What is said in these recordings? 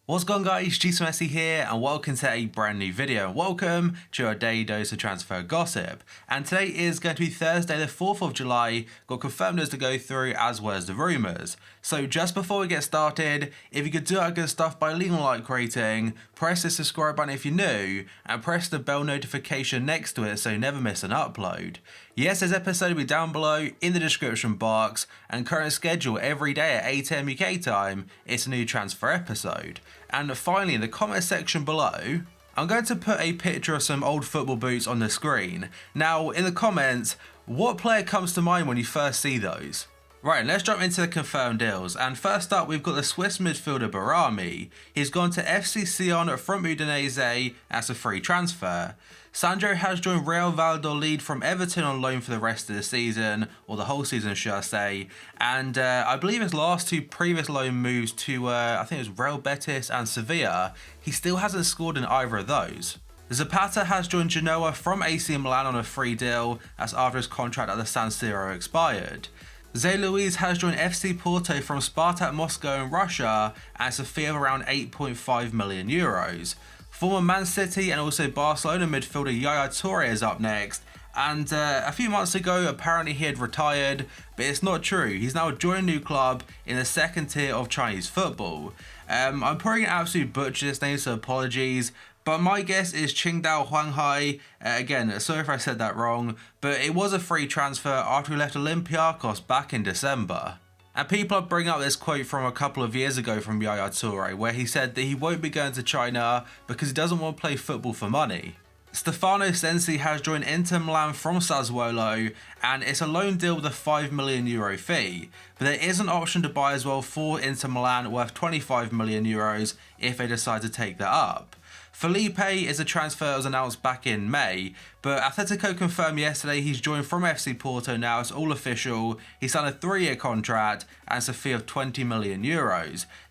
What's going on, guys? GRIEZMANN here and welcome to a brand new video. Welcome to your daily dose of transfer gossip. And today is going to be Thursday the 4th of July. Got confirmed news to go through as well as the rumours. So just before we get started, if you could do that good stuff by leaving a like rating, press the subscribe button if you're new, and press the bell notification next to it so you never miss an upload. Yes, this episode will be down below in the description box, and current schedule every day at 8 AM UK time, it's a new transfer episode. And finally, in the comment section below, I'm going to put a picture of some old football boots on the screen. Now, in the comments, what player comes to mind when you first see those? Right, let's jump into the confirmed deals. And first up, we've got the Swiss midfielder Barami. He's gone to FC Sion from Udinese as a free transfer. Sandro has joined Real Valladolid from Everton on loan for the rest of the season, or the whole season should I say, and I believe his last two previous loan moves to, I think it was Real Betis and Sevilla, he still hasn't scored in either of those. Zapata has joined Genoa from AC Milan on a free deal, as after his contract at the San Siro expired. Zé Luiz has joined FC Porto from Spartak Moscow in Russia at a fee of around 8.5 million euros. Former Man City and also Barcelona midfielder Yaya Touré is up next, and a few months ago apparently he had retired, but it's not true. He's now joined a new club in the second tier of Chinese football. I'm probably going to absolutely butcher this name, so apologies, but my guess is Qingdao Huanghai. Again, sorry if I said that wrong, but it was a free transfer after he left Olympiacos back in December. And people are bringing up this quote from a couple of years ago from Yaya Touré, where he said that he won't be going to China because he doesn't want to play football for money. Stefano Sensi has joined Inter Milan from Sassuolo, and it's a loan deal with a €5 million fee, but there is an option to buy as well for Inter Milan worth €25 million if they decide to take that up. Felipe is a transfer that was announced back in May, but Atletico confirmed yesterday he's joined from FC Porto now. It's all official. He signed a 3-year contract and it's a fee of €20 million.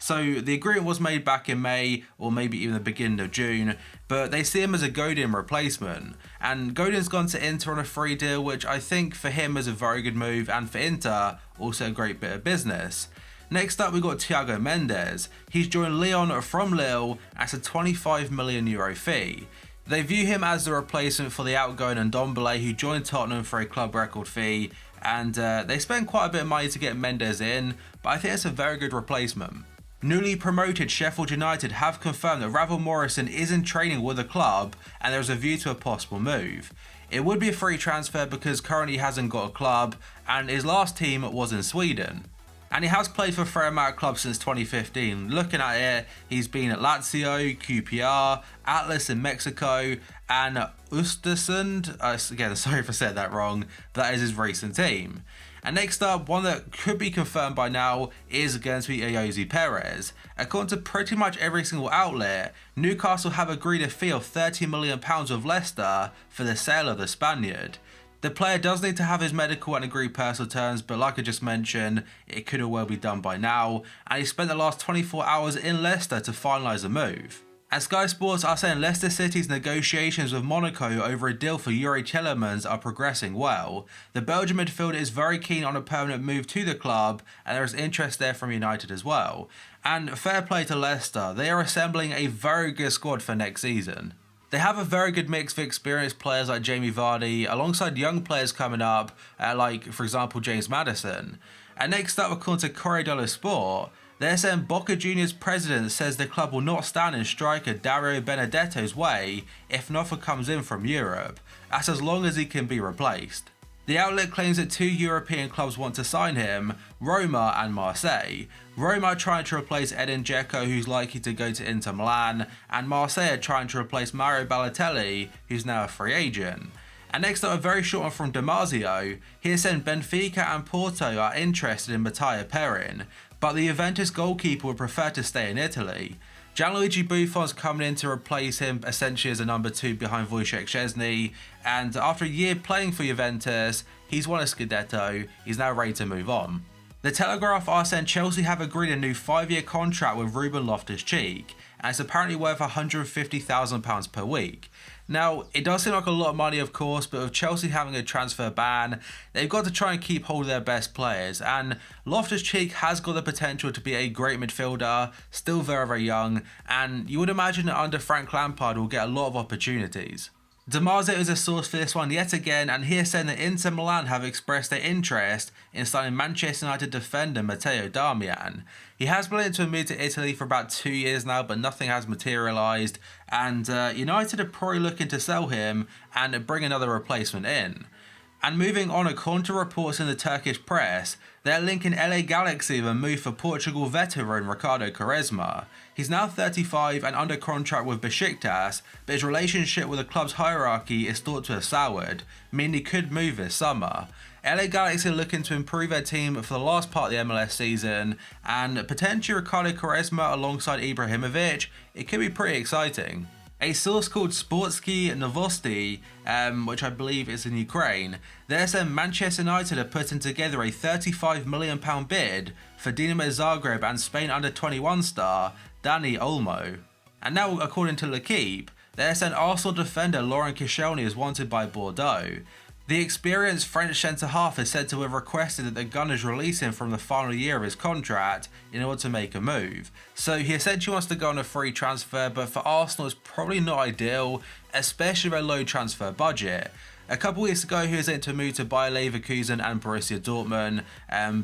So the agreement was made back in May, or maybe even the beginning of June, but they see him as a Godin replacement. And Godin's gone to Inter on a free deal, which I think for him is a very good move, and for Inter, also a great bit of business. Next up, we've got Thiago Mendes. He's joined Lyon from Lille at a €25 million fee. They view him as the replacement for the outgoing Ndombele, who joined Tottenham for a club record fee, and they spent quite a bit of money to get Mendes in, but I think it's a very good replacement. Newly promoted Sheffield United have confirmed that Ravel Morrison is in training with the club, and there's a view to a possible move. It would be a free transfer because currently he hasn't got a club, and his last team was in Sweden. And he has played for a fair amount of clubs since 2015. Looking at it, he's been at Lazio, QPR, Atlas in Mexico, and Östersund. Again, sorry if I said that wrong. That is his recent team. And next up, one that could be confirmed by now is going to be Ayoze Perez. According to pretty much every single outlet, Newcastle have agreed a fee of £30 million with Leicester for the sale of the Spaniard. The player does need to have his medical and agree personal terms, but like I just mentioned, it could have well be done by now, and he spent the last 24 hours in Leicester to finalise the move. And Sky Sports are saying Leicester City's negotiations with Monaco over a deal for Yuri Tielemans are progressing well. The Belgian midfielder is very keen on a permanent move to the club, and there is interest there from United as well. And fair play to Leicester, they are assembling a very good squad for next season. They have a very good mix of experienced players like Jamie Vardy, alongside young players coming up, like, for example, James Maddison. And next up, according to Corriere dello Sport, they're saying Boca Juniors president says the club will not stand in striker Dario Benedetto's way if an offer comes in from Europe. That's as long as he can be replaced. The outlet claims that 2 European clubs want to sign him, Roma and Marseille. Roma are trying to replace Edin Dzeko, who's likely to go to Inter Milan, and Marseille are trying to replace Mario Balotelli, who's now a free agent. And next up, a very short one from Damasio. He has said Benfica and Porto are interested in Mattia Perin, but the Juventus goalkeeper would prefer to stay in Italy. Gianluigi Buffon's coming in to replace him essentially as a number 2 behind Wojciech Szczesny, and after a year playing for Juventus, he's won a Scudetto, he's now ready to move on. The Telegraph are saying Chelsea have agreed a new 5-year contract with Ruben Loftus-Cheek, and it's apparently worth £150,000 per week. Now, it does seem like a lot of money, of course, but with Chelsea having a transfer ban, they've got to try and keep hold of their best players, and Loftus-Cheek has got the potential to be a great midfielder, still very, very young, and you would imagine that under Frank Lampard will get a lot of opportunities. DiMarzio is a source for this one yet again, and he is saying that Inter Milan have expressed their interest in signing Manchester United defender Matteo Darmian. He has been linked to a move to Italy for about 2 years now, but nothing has materialised, and United are probably looking to sell him and bring another replacement in. And moving on, according to reports in the Turkish press, they're linking LA Galaxy with a move for Portugal veteran Ricardo Quaresma. He's now 35 and under contract with Besiktas, but his relationship with the club's hierarchy is thought to have soured, meaning he could move this summer. LA Galaxy are looking to improve their team for the last part of the MLS season, and potentially Ricardo Quaresma alongside Ibrahimovic, it could be pretty exciting. A source called Sportsky Novosti, which I believe is in Ukraine, they're saying Manchester United are putting together a £35 million bid for Dinamo Zagreb and Spain under-21 star Dani Olmo. And now, according to L'Equipe, they're saying Arsenal defender Laurent Koscielny is wanted by Bordeaux. The experienced French centre-half is said to have requested that the Gunners release him from the final year of his contract in order to make a move. So he essentially wants to go on a free transfer, but for Arsenal it's probably not ideal, especially with a low transfer budget. A couple weeks ago he was in to move to Bayer Leverkusen and Borussia Dortmund,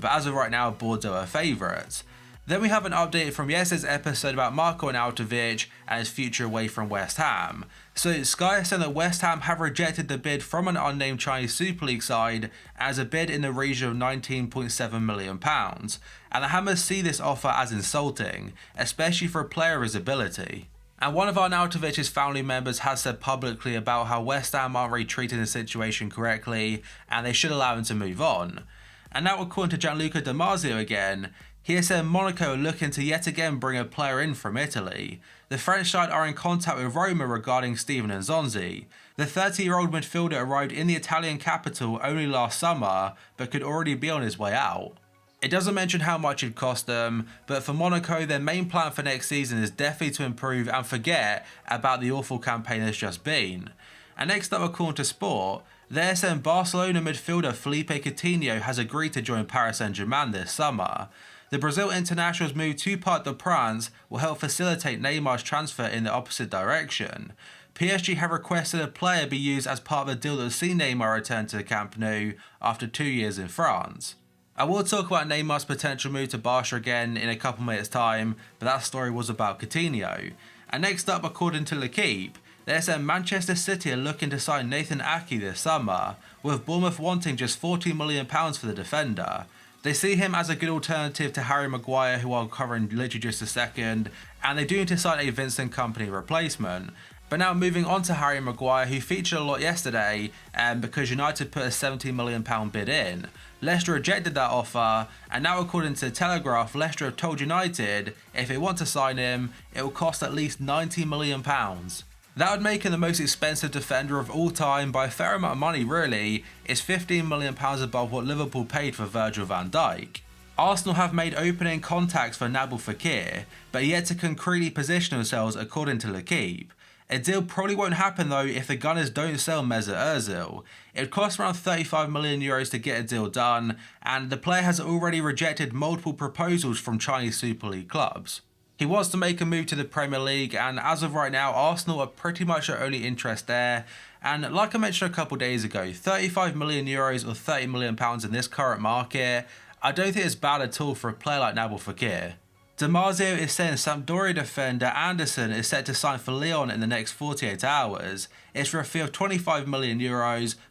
but as of right now Bordeaux are favourites. Then we have an update from yesterday's episode about Marko Arnautovic and his future away from West Ham. So Sky said that West Ham have rejected the bid from an unnamed Chinese Super League side as a bid in the region of £19.7 million. And the Hammers see this offer as insulting, especially for a player of his ability. And one of Arnautovic's family members has said publicly about how West Ham aren't really treating the situation correctly and they should allow him to move on. And now, according to Gianluca DiMarzio again, he has said Monaco are looking to yet again bring a player in from Italy. The French side are in contact with Roma regarding Steven Nzonzi. The 30-year-old midfielder arrived in the Italian capital only last summer, but could already be on his way out. It doesn't mention how much it cost them, but for Monaco, their main plan for next season is definitely to improve and forget about the awful campaign that's just been. And next up, according to Sport, they're saying Barcelona midfielder Felipe Coutinho has agreed to join Paris Saint-Germain this summer. The Brazil international's move to Parc des Princes will help facilitate Neymar's transfer in the opposite direction. PSG have requested a player be used as part of a deal that will see Neymar return to the Camp Nou after 2 years in France. I will talk about Neymar's potential move to Barca again in a couple minutes time, but that story was about Coutinho. And next up, according to L'Equipe, they're saying Manchester City are looking to sign Nathan Ake this summer, with Bournemouth wanting just £40 million for the defender. They see him as a good alternative to Harry Maguire, who I'll cover in literally just a second, and they do need to sign a Vincent Kompany replacement. But now moving on to Harry Maguire, who featured a lot yesterday because United put a £70 million bid in. Leicester rejected that offer, and now according to the Telegraph, Leicester have told United if they want to sign him, it will cost at least £90 million. That would make him the most expensive defender of all time by a fair amount of money really. It's £15 million above what Liverpool paid for Virgil van Dijk. Arsenal have made opening contacts for Nabil Fekir, but yet to concretely position themselves according to L'Equipe. A deal probably won't happen though if the Gunners don't sell Mesut Ozil. It would cost around €35 million to get a deal done, and the player has already rejected multiple proposals from Chinese Super League clubs. He wants to make a move to the Premier League, and as of right now, Arsenal are pretty much their only interest there. And like I mentioned a couple days ago, €35 million or £30 million in this current market, I don't think it's bad at all for a player like Nabil Fekir. DiMarzio is saying Sampdoria defender Anderson is set to sign for Lyon in the next 48 hours. It's for a fee of €25 million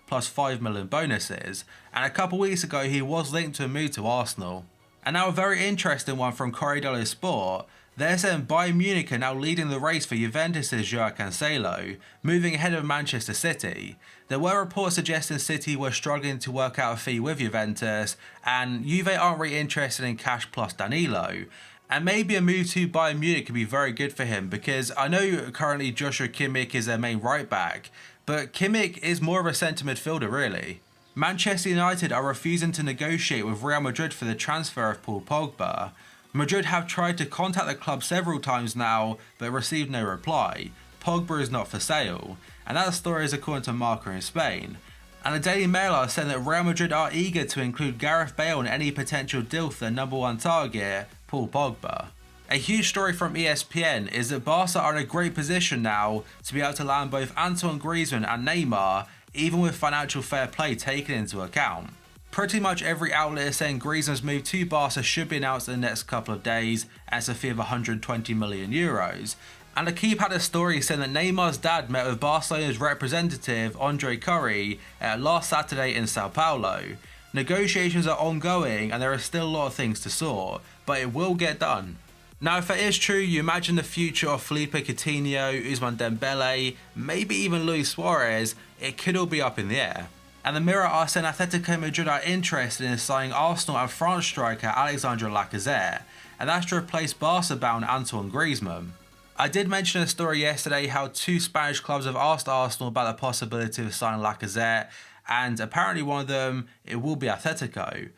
plus €5 million bonuses, and a couple weeks ago he was linked to a move to Arsenal. And now a very interesting one from Corriere dello Sport. They're saying Bayern Munich are now leading the race for Juventus' Joao Cancelo, moving ahead of Manchester City. There were reports suggesting City were struggling to work out a fee with Juventus, and Juve aren't really interested in cash plus Danilo. And maybe a move to Bayern Munich could be very good for him, because I know currently Joshua Kimmich is their main right back, but Kimmich is more of a centre midfielder really. Manchester United are refusing to negotiate with Real Madrid for the transfer of Paul Pogba. Madrid have tried to contact the club several times now, but received no reply. Pogba is not for sale, and that story is according to Marca in Spain. And the Daily Mail are saying that Real Madrid are eager to include Gareth Bale in any potential deal for their number one target, Paul Pogba. A huge story from ESPN is that Barca are in a great position now to be able to land both Antoine Griezmann and Neymar, even with financial fair play taken into account. Pretty much every outlet is saying Griezmann's move to Barca should be announced in the next couple of days at a fee of €120 million. And the Keep had a story saying that Neymar's dad met with Barcelona's representative Andre Curry last Saturday in Sao Paulo. Negotiations are ongoing and there are still a lot of things to sort, but it will get done. Now, if that is true, you imagine the future of Felipe Coutinho, Ousmane Dembele, maybe even Luis Suarez, it could all be up in the air. And the Mirror are saying Atletico Madrid are interested in signing Arsenal and France striker Alexandre Lacazette, and that's to replace Barca-bound Antoine Griezmann. I did mention a story yesterday how two Spanish clubs have asked Arsenal about the possibility of signing Lacazette, and apparently one of them, it will be Atletico.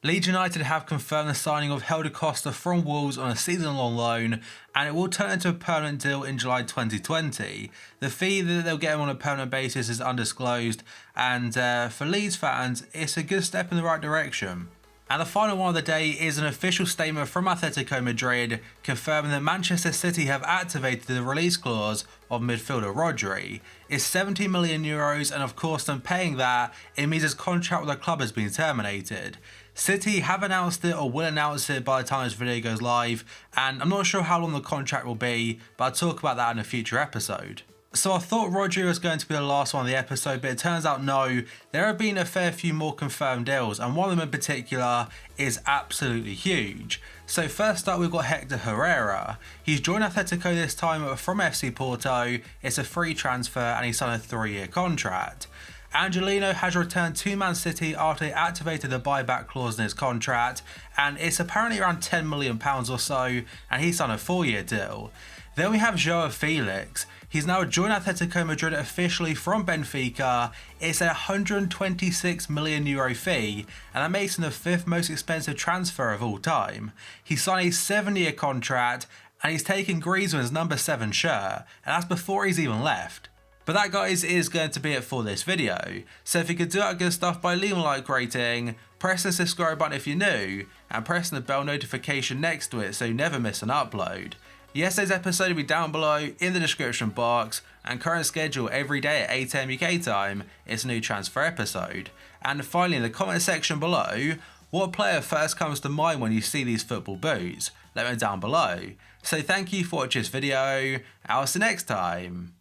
Leeds United have confirmed the signing of Helder Costa from Wolves on a season-long loan, and it will turn into a permanent deal in July 2020. The fee that they'll get him on a permanent basis is undisclosed, and for Leeds fans, it's a good step in the right direction. And the final one of the day is an official statement from Atletico Madrid confirming that Manchester City have activated the release clause of midfielder Rodri. It's €70 million, and of course them paying that, it means his contract with the club has been terminated. City have announced it or will announce it by the time this video goes live, and I'm not sure how long the contract will be, but I'll talk about that in a future episode. So I thought Rodri was going to be the last one of the episode, but it turns out no, there have been a fair few more confirmed deals, and one of them in particular is absolutely huge. So first up, we've got Hector Herrera. He's joined Atletico this time from FC Porto. It's a free transfer and he signed a 3-year contract. Angelino has returned to Man City after they activated the buyback clause in his contract, and it's apparently around £10 million or so, and he's signed a 4-year deal. Then we have JOAO FELIX. He's now joined Atletico Madrid officially from Benfica. It's a €126 million fee, and that makes him the 5th most expensive transfer of all time. He signed a 7-year contract, and he's taken Griezmann's number 7 shirt, and that's before he's even left. But that, guys, is going to be it for this video. So if you could do that good stuff by leaving a like rating, press the subscribe button if you're new, and pressing the bell notification next to it so you never miss an upload. Yesterday's episode will be down below in the description box, and current schedule every day at 8 AM UK time is a new transfer episode. And finally, in the comment section below, what player first comes to mind when you see these football boots? Let me know down below. So thank you for watching this video, I'll see you next time.